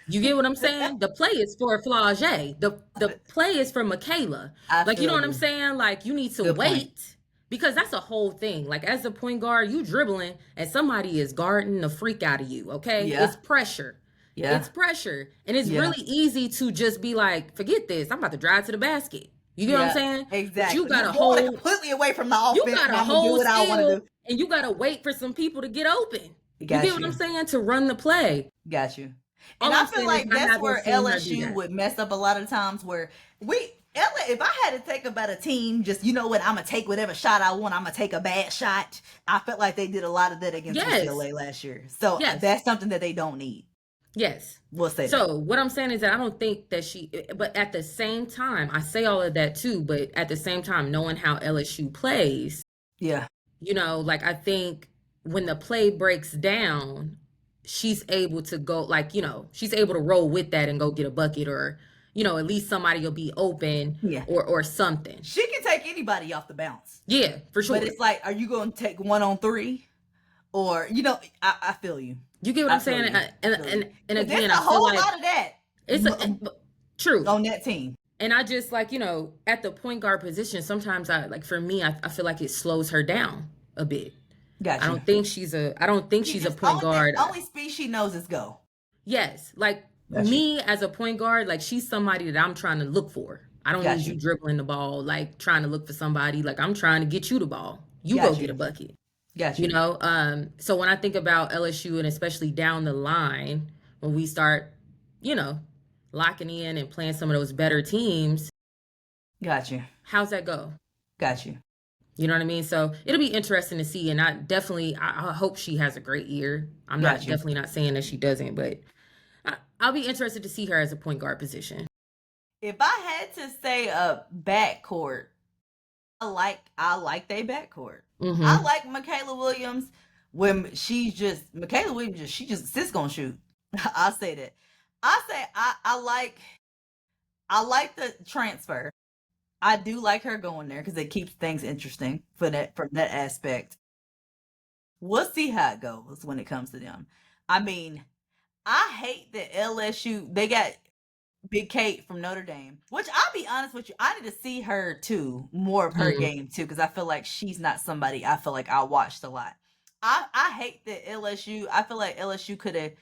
You get what I'm saying? The play is for Flage. The play is for Michaela. Like, you know what I'm saying? Like, you need to wait because that's a whole thing. Like, as a point guard, you dribbling and somebody is guarding the freak out of you, okay? Yeah. It's pressure. Yeah. It's pressure. And it's really easy to just be like, forget this. I'm about to drive to the basket. You get what I'm saying? Exactly. But you got to hold completely away from the offense. You got to hold still, and you got to wait for some people to get open. You get what I'm saying? To run the play. Got you. And I feel like that's where LSU would mess up a lot of times where if I had to think about a team, just, you know what, I'm going to take whatever shot I want. I'm going to take a bad shot. I felt like they did a lot of that against UCLA last year. So that's something that they don't need. Yes. We'll say so that. What I'm saying is that I don't think that but at the same time, I say all of that too, but at the same time, knowing how LSU plays, yeah, you know, like I think when the play breaks down, she's able to go, like, you know, she's able to roll with that and go get a bucket, or, you know, at least somebody will be open, or something. She can take anybody off the bounce. Yeah, for sure. But it's like, are you going to take 1-on-3? Or, you know, I feel you. You get what I'm saying? And again, I feel like lot of that. It's true on that team. And I just, like, you know, at the point guard position, sometimes for me, I feel like it slows her down a bit. Gotcha. I don't think she's a point guard. Only speed she knows is go. Yes. Like, me as a point guard, like, she's somebody that I'm trying to look for. I don't need you dribbling the ball, like, trying to look for somebody. Like, I'm trying to get you the ball. You go get a bucket. Gotcha. You know, so when I think about LSU, and especially down the line, when we start, you know, locking in and playing some of those better teams. Gotcha. How's that go? Gotcha. You know what I mean? So it'll be interesting to see. And I hope she has a great year. I'm definitely not saying that she doesn't, but I'll be interested to see her as a point guard position. If I had to say a backcourt, I like their backcourt. Mm-hmm. I like Michaela Williams when Michaela Williams, she just gonna shoot. I'll say that. I like the transfer. I do like her going there because it keeps things interesting from that aspect. We'll see how it goes when it comes to them. I mean, I hate that LSU, they got Big Kate from Notre Dame, which I'll be honest with you, I need to see her too, more of her game too, because I feel like she's not somebody I feel like I watched a lot. I hate that LSU, I feel like LSU could have,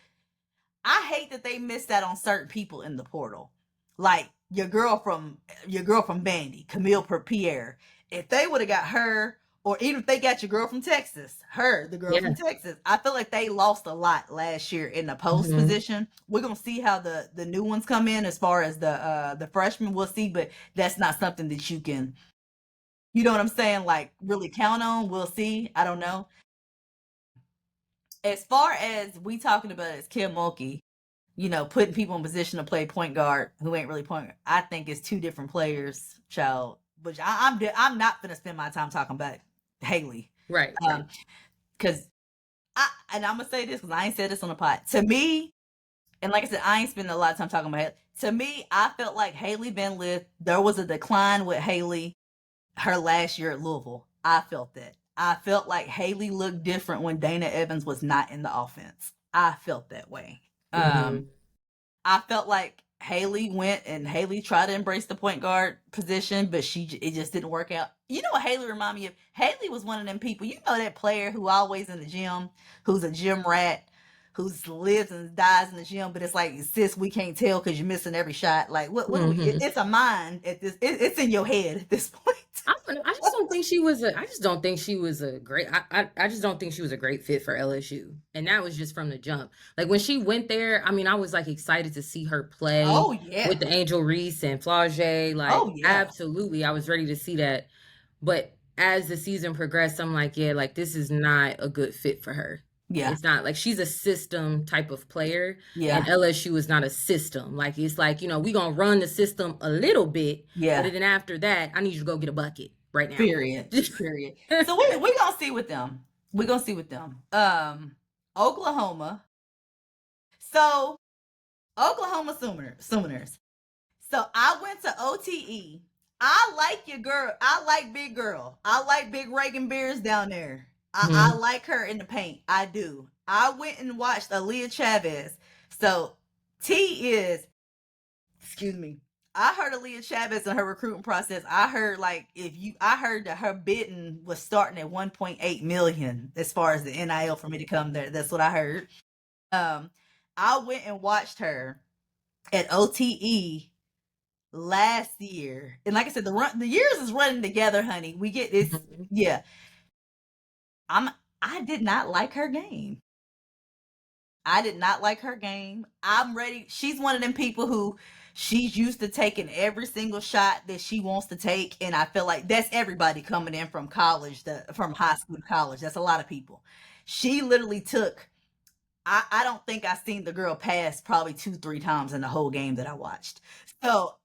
I hate that they missed out on certain people in the portal. Like your girl from Vandy, Camille Pierre. If they would have got her, or even if they got your girl from Texas, the girl from Texas, I feel like they lost a lot last year in the post position. We're gonna see how the new ones come in as far as the freshmen. We'll see, but that's not something that you can, you know what I'm saying, like really count on. We'll see. I don't know. As far as we talking about as Kim Mulkey, you know, putting people in position to play point guard who ain't really point guard, I think it's two different players, child. But I'm not gonna spend my time talking about Haley, right? Because I'm gonna say this because I ain't said this on the pod. To me, and like I said, I ain't spending a lot of time talking about Haley. To me, I felt like Haley Van Lith, there was a decline with Haley her last year at Louisville. I felt that. I felt like Haley looked different when Dana Evans was not in the offense. I felt that way. I felt like Haley went and Haley tried to embrace the point guard position, but it just didn't work out. You know what Haley reminded me of? Haley was one of them people, you know, that player who always in the gym, who's a gym rat, who lives and dies in the gym, but it's like, sis, we can't tell because you're missing every shot. Like, what it's a mind at this, it's in your head at this point. I just don't think she was I just don't think she was a great fit for LSU. And that was just from the jump. Like when she went there, I mean, I was like excited to see her play with the Angel Reese and Flau'jae. Like, absolutely. I was ready to see that. But as the season progressed, I'm like, like this is not a good fit for her. Yeah. It's not like she's a system type of player. Yeah. And LSU is not a system. Like, it's like, you know, we're going to run the system a little bit. Yeah. But then after that, I need you to go get a bucket right now. Period. So we're going to see with them. We're going to see with them. Oklahoma. So, Oklahoma Sooners. So, I went to OTE. I like your girl. I like big girl. I like big Reagan Beers down there. I like her in the paint. I do. I went and watched Aaliyah Chavez. So excuse me. I heard Aaliyah Chavez in her recruiting process. I heard that her bidding was starting at 1.8 million as far as the NIL for me to come there. That's what I heard. I went and watched her at OTE last year. And like I said, the years is running together, honey. We get this. Yeah. I did not like her game. I'm ready. She's one of them people who She's used to taking every single shot that she wants to take, and I feel like that's everybody coming in from college, from high school to college. That's a lot of people. She literally took. I don't think I seen the girl pass probably 2-3 times in the whole game that I watched. So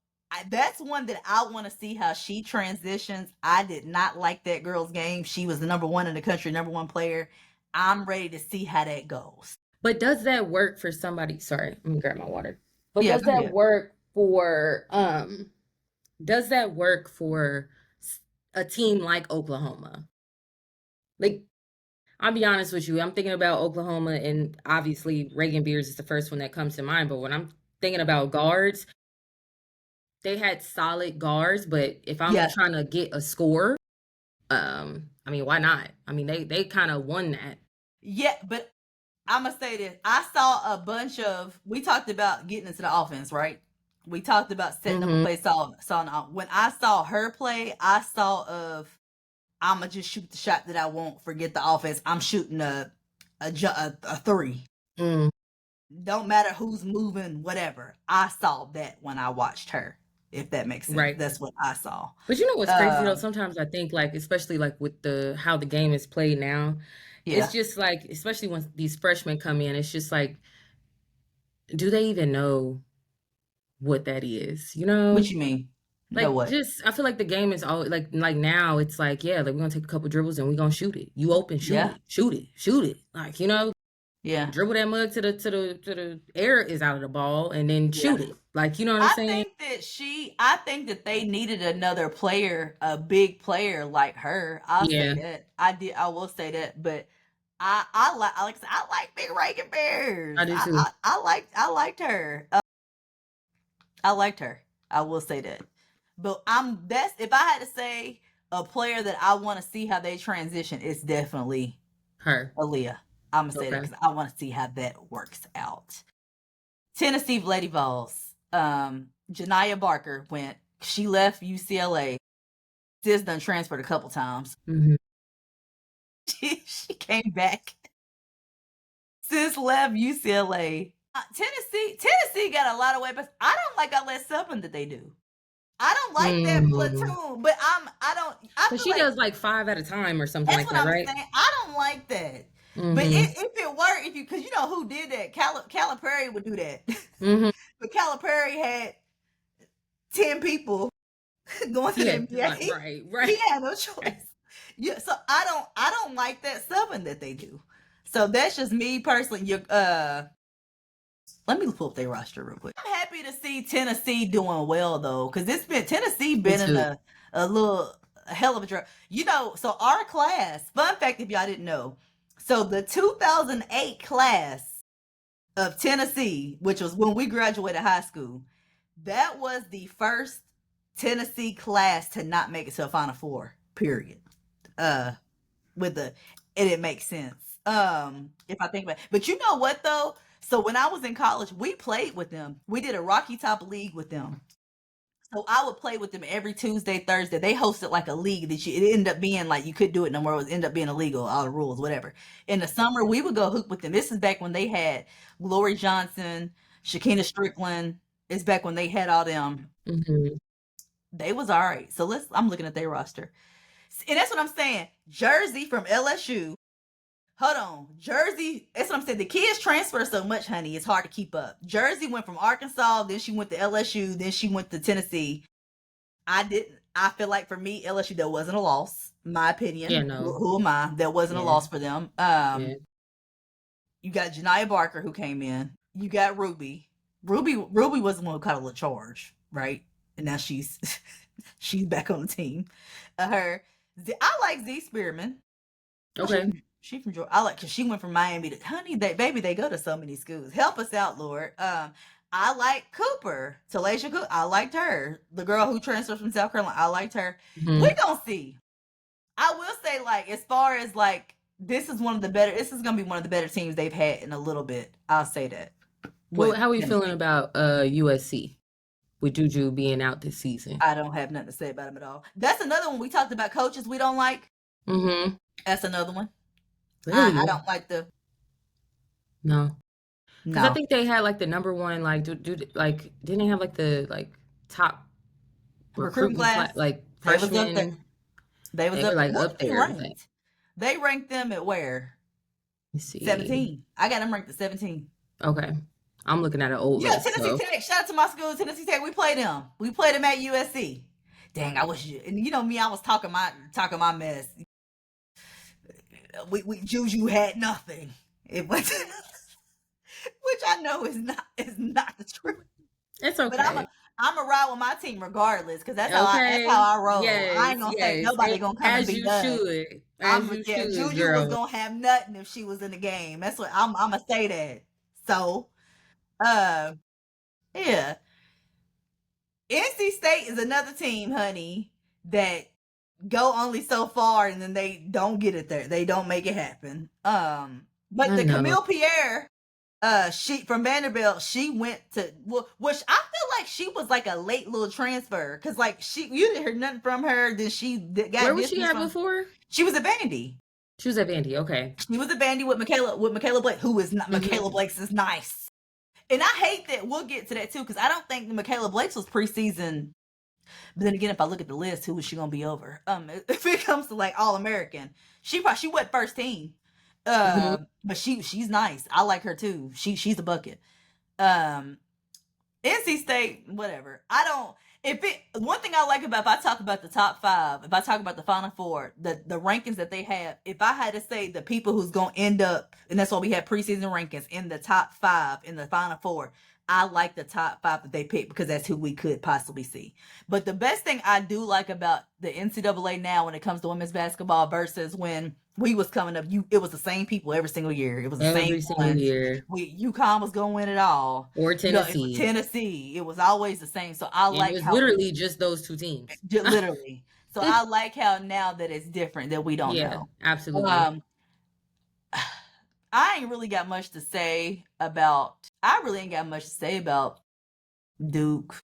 that's one that I want to see how she transitions. I did not like that girl's game. She was the number one in the country, number one player. I'm ready to see how that goes. But does that work for somebody? Sorry, let me grab my water. But yeah, does that work for does that work for a team like Oklahoma? Like, I'll be honest with you, I'm thinking about Oklahoma, and obviously Reagan Beers is the first one that comes to mind. But when I'm thinking about guards, they had solid guards. But if I'm trying to get a score, I mean, why not? I mean, they kind of won that. Yeah, but I'm gonna say this. I saw a bunch of. We talked about getting into the offense, right? We talked about setting up a play. When I saw her play, I saw of. I'm gonna just shoot the shot that I want. Forget the offense. I'm shooting a three. Don't matter who's moving, whatever. I saw that when I watched her. If that makes sense, right? That's what I saw. But you know what's crazy though? Sometimes I think, like, especially like with how the game is played now, it's just like, especially when these freshmen come in, it's just like, do they even know what that is? You know? What you mean? Like, I feel like the game is all like now it's like, yeah, like we're gonna take a couple dribbles and we're gonna shoot it. You open, shoot it. Like, you know, dribble that mug to the air is out of the ball and then shoot it. Like, you know what I'm saying? I think that they needed another player, a big player like her. I'll say that. I will say that, but I like Big Reagan Bears. I do too. I liked her. I liked her. I will say that. But if I had to say a player that I want to see how they transition, it's definitely her. Aaliyah. I'm going to say that because I want to see how that works out. Tennessee Lady Vols. Janiah Barker she left UCLA. Sis done transferred a couple times. She came back. Sis left UCLA. Tennessee got a lot of weapons. I don't like all that stuffing that they do. I don't like that platoon, but but she does like 5 at a time or something like that, right? Saying. I don't like that. But if it were, because you know who did that, Calipari would do that. But Calipari had 10 people going to the NBA. Right. He had no choice. Yeah, so I don't like that stuffing that they do. So that's just me personally. Let me pull up their roster real quick. I'm happy to see Tennessee doing well though, because Tennessee been in a hell of a drop. You know, so our class, fun fact if y'all didn't know, so the 2008 class of Tennessee, which was when we graduated high school, that was the first Tennessee class to not make it to a Final Four, period. And it makes sense. If I think about it. But you know what though? So when I was in college, we played with them. We did a Rocky Top League with them. So I would play with them every Tuesday, Thursday. They hosted like a league that it ended up being like you couldn't do it no more. It ended up being illegal, all the rules, whatever. In the summer, we would go hoop with them. This is back when they had Glory Johnson, Shakina Strickland. It's back when they had all them. They was all right. So I'm looking at their roster. And that's what I'm saying. Jersey from LSU. Hold on. Jersey, that's what I'm saying. The kids transfer so much, honey, it's hard to keep up. Jersey went from Arkansas, then she went to LSU, then she went to Tennessee. I feel like for me, LSU, there wasn't a loss. My opinion. Yeah, no. Who am I? There wasn't a loss for them. You got Janiah Barker who came in. You got Ruby. Ruby was the one who caught a little charge, right? And now she's back on the team. I like Z Spearman. Okay. She from Georgia. I like because she went from Miami to honey. They go to so many schools. Help us out, Lord. I like Cooper, Talasha Cooper. I liked her. The girl who transferred from South Carolina. I liked her. We gonna see. I will say, like, as far as like, this is gonna be one of the better teams they've had in a little bit. I'll say that. Well, how are you feeling about USC with Juju being out this season? I don't have nothing to say about him at all. That's another one. We talked about coaches we don't like. That's another one. Really? I don't like No. Because I No. think they had like the number one, like, like, didn't they have like the top Recruiting recruiting class, class, like they was up there. freshmen? They was They were up there. like What up did they there, I think. ranked? They ranked them at where? Let's see. 17. I got them ranked at 17. Okay. I'm looking at an old Yeah, list, Tennessee so. Tech. Shout out to my school, Tennessee Tech. We played them. We played them at USC. Dang, I wish you. And you know me, I was talking my mess. We Juju had nothing. It was, which I know is not the truth. It's But okay. I'm a ride with my team regardless, because that's how Okay. I roll. I Yes, ain't gonna say yes. nobody gonna come and As beat you us. should. As you Yeah, should, Juju was girl. gonna have nothing if she was in the game. That's what I'm gonna say that. So, uh, yeah. NC State is another team, honey, that go only so far and then they don't get it there. They don't make it happen. But I the know. Camille Pierre, she from Vanderbilt, she went to which I feel like she was like a late little transfer, because like you didn't hear nothing from her. Then she got Where was she dismissed at from. before? She was a Vandy. She was at Vandy. Okay. She was a Vandy with Michaela Blake, who is not Michaela Blake's is nice. And I hate that. We'll get to that too, because I don't think Michaela Blake's was preseason. But then again, if I look at the list, who is she gonna be over? If it comes to like All American, she went first team. But she's nice. I like her too. She's a bucket. NC State, whatever. I don't. One thing I like about, if I talk about the top 5, if I talk about the Final Four, the rankings that they have, if I had to say the people who's gonna end up, and that's why we have preseason rankings in the top 5 in the Final Four. I like the top 5 that they picked, because that's who we could possibly see. But the best thing I do like about the NCAA now, when it comes to women's basketball versus when we was coming up, it was the same people every single year. It was the same Every single year. UConn was gonna win it all, Or Tennessee. Tennessee. It was always the same. So I like it was how literally just those two teams. Literally. So I like how now that it's different, that we don't know. Absolutely. I ain't really got much to say about. I really ain't got much to say about Duke.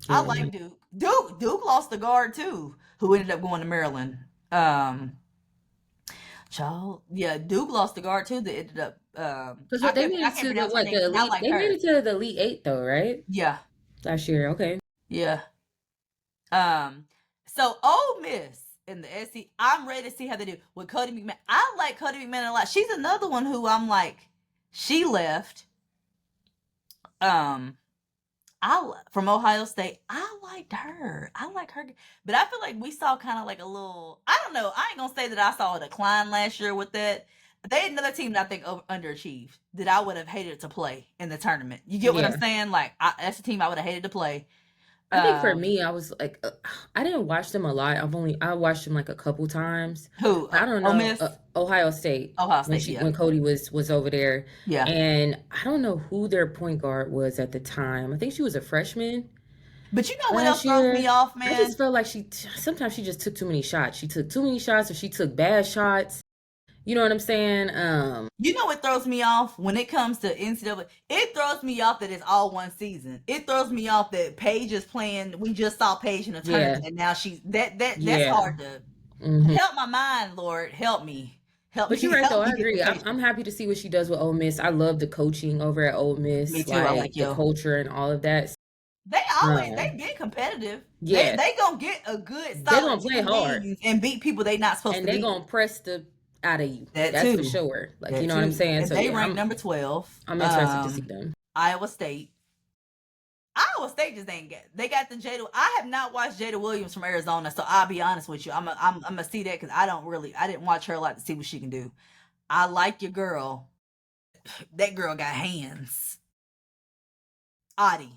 I like Duke. Duke lost the guard too, who ended up going to Maryland. Duke lost the guard too. That ended up. Because they made it to the elite. They made it to the Elite 8 though, right? Yeah. Last year. Okay. Yeah. So Ole Miss in the SEC, I'm ready to see how they do with Cody McMahon. I like Cody McMahon a lot. She's another one who I'm like, she left. From Ohio State. I liked her. But I feel like we saw kind of like a little, I don't know. I ain't gonna say that I saw a decline last year with that. They had another team that I think underachieved, that I would have hated to play in the tournament. You get what I'm saying? Like, that's a team I would have hated to play. I think for me, I was like, I didn't watch them a lot. I watched them like a couple times. Who? I don't know. Ohio State. When Cody was over there. Yeah. And I don't know who their point guard was at the time. I think she was a freshman. But you know what else throws me off, man? I just felt like sometimes she just took too many shots. She took too many shots, or she took bad shots. You know what I'm saying? You know what throws me off when it comes to NCAA? It throws me off that it's all one season. It throws me off that Paige is playing. We just saw Paige in a tournament, and now she's that's hard to help my mind. Lord, help me. But you're right, though. I agree. I'm happy to see what she does with Ole Miss. I love the coaching over at Ole Miss. Me too. Like, I like the culture and all of that. They get competitive. Yeah, they gonna get a good. They gonna play hard and beat people they not supposed to beat. And they gonna press the out of you. That's for sure. Like, you know what I'm saying? And so they rank number 12. I'm interested to see them. Iowa State just ain't get. They got the Jada. I have not watched Jada Williams from Arizona, so I'll be honest with you. I'm gonna see that, because I didn't watch her a lot to see what she can do. I like your girl. That girl got hands. Adi.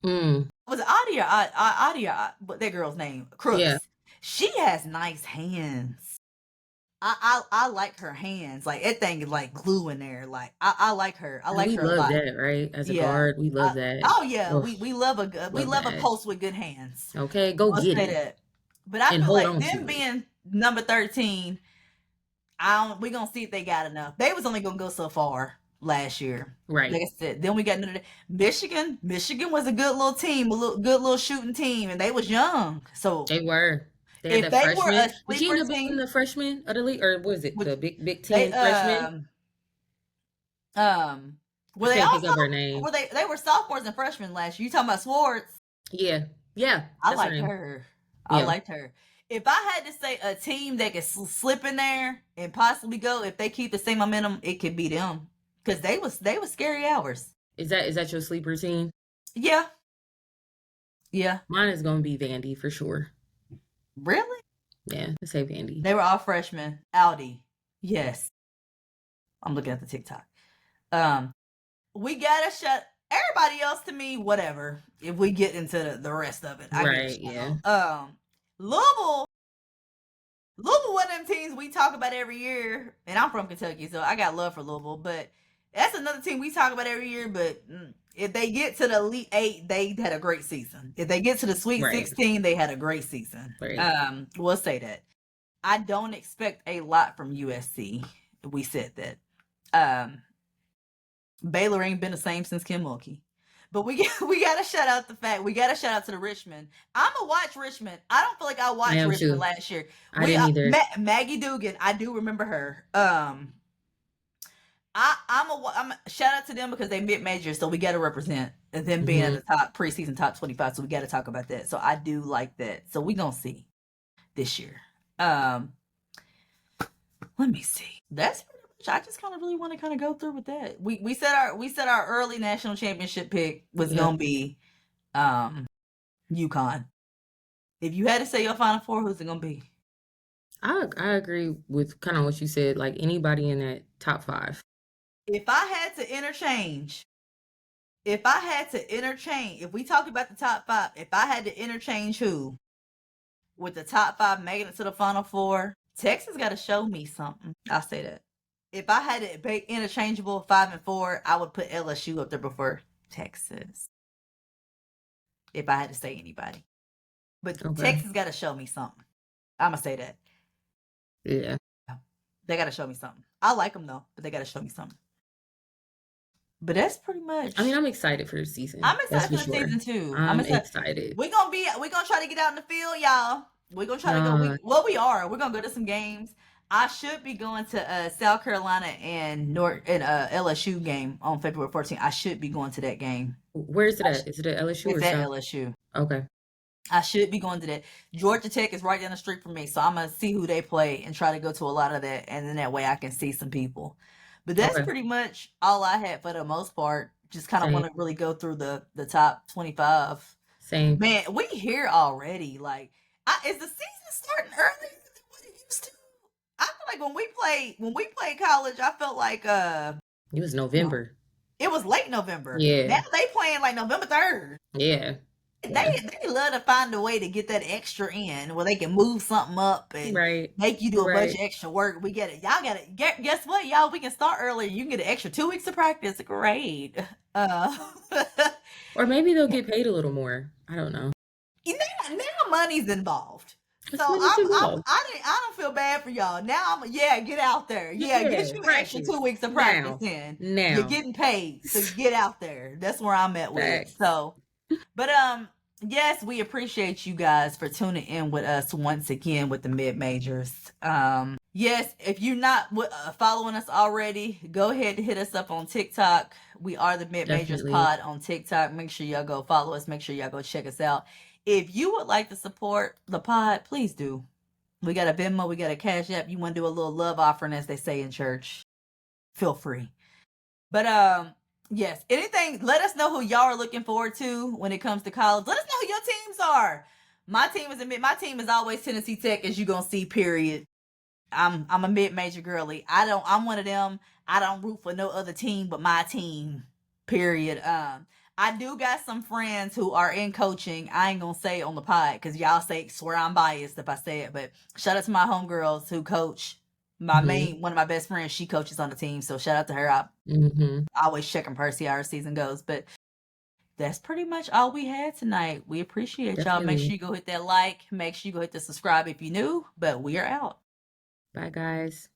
Was it Adi or Adi? What that girl's name? Crooks. Yeah. She has nice hands. I like her hands. Like, that thing is like glue in there. Like, I like her. I like her a lot. We love that, right? As a guard, we love that. Oh yeah, we love a post with good hands. Okay, go get it. That. But I feel like them being number 13, we're gonna see if they got enough. They was only gonna go so far last year, right? Like I said, then we got Michigan. Michigan was a good little team, good little shooting team, and they was young, so they were. If they were a sleeper team, the freshman of the league, or was it the Big Ten freshman? Were I they can't all think of her name. they were sophomores and freshmen last year? You talking about Swartz? Yeah. I That's her liked name. her. I Yeah. liked her. If I had to say a team that could slip in there and possibly go, if they keep the same momentum, it could be them. Because they was scary hours. Is that your sleeper team? Yeah. Yeah. Mine is gonna be Vandy for sure. Really? Yeah, let's say Vandy. They were all freshmen. Audi. Yes. I'm looking at the TikTok. We gotta shut everybody else to me, whatever. If we get into the rest of it, I get a Right, yeah. shout. Louisville one of them teams we talk about every year, and I'm from Kentucky, so I got love for Louisville, but that's another team we talk about every year, but if they get to the Elite Eight, they had a great season. If they get to the Sweet 16, they had a great season. Right. We'll say that. I don't expect a lot from USC. We said that. Baylor ain't been the same since Kim Mulkey. But we gotta shout out the fact, we gotta shout out to the Richmond. I'ma watch Richmond. I don't feel like I watched Richmond last year. I didn't either. Maggie Dugan, I do remember her. I'm a shout out to them because they mid-major, so we gotta represent them being at the top preseason top 25. So we gotta talk about that. So I do like that. So we gonna see this year. Let me see. That's I just kind of really want to kind of go through with that. We said our early national championship pick was gonna be UConn. If you had to say your Final Four, who's it gonna be? I agree with kind of what you said. Like anybody in that top 5. If I had to interchange, if we talk about the top 5, if I had to interchange who with the top 5 making it to the Final Four, Texas got to show me something. I'll say that. If I had it be interchangeable 5 and 4, I would put LSU up there before Texas. If I had to say anybody. But Texas got to show me something. I'm going to say that. Yeah. They got to show me something. I like them though, but they got to show me something. But that's pretty much. I mean, I'm excited for the season. I'm excited for the season too. I'm excited. We're gonna try to get out in the field, y'all. We're gonna try to go. We are. We're gonna go to some games. I should be going to South Carolina and LSU game on February 14th. I should be going to that game. Where is it at? Is it at LSU or It's at South? LSU. Okay. I should be going to that. Georgia Tech is right down the street from me, so I'm gonna see who they play and try to go to a lot of that, and then that way I can see some people. But that's pretty much all I had for the most part. Just kind of want to really go through the top 25. Same. Man, we here already. Like, is the season starting earlier than what it used to? I feel like when we played college, I felt like it was November. It was late November. Yeah. Now they playing like November 3rd. Yeah. They love to find a way to get that extra in where they can move something up and make you do a bunch of extra work. We get it. Y'all got it. Guess what, y'all? We can start earlier. You can get an extra 2 weeks of practice. Great. Or maybe they'll get paid a little more. I don't know. Now money's involved. So I don't feel bad for y'all. Now get out there. Get you an extra 2 weeks of practice in. Now. You're getting paid. So get out there. That's where I'm at with it. So but yes, we appreciate you guys for tuning in with us once again with the mid-majors. Yes, if you're not following us already, go ahead and hit us up on TikTok. We are the Mid-Majors Pod on TikTok. Make sure y'all go follow us. Make sure y'all go check us out. If you would like to support the pod, please do. We got a Venmo, we got a Cash App. You want to do a little love offering, as they say in church, feel free. But yes, anything, let us know who y'all are looking forward to when it comes to college. Let us know who your teams are. My team is always Tennessee Tech, as you're gonna see, period. I'm a mid-major girly. I'm one of them. I don't root for no other team but my team, period. I do got some friends who are in coaching. I ain't gonna say it on the pod because y'all swear I'm biased if I say it, but shout out to my homegirls who coach. One of my best friends, she coaches on the team, so shout out to her. I always check on her, see how her season goes. But that's pretty much all we had tonight. We appreciate y'all. Make sure you go hit that like. Make sure you go hit the subscribe if you're new. But we are out. Bye, guys.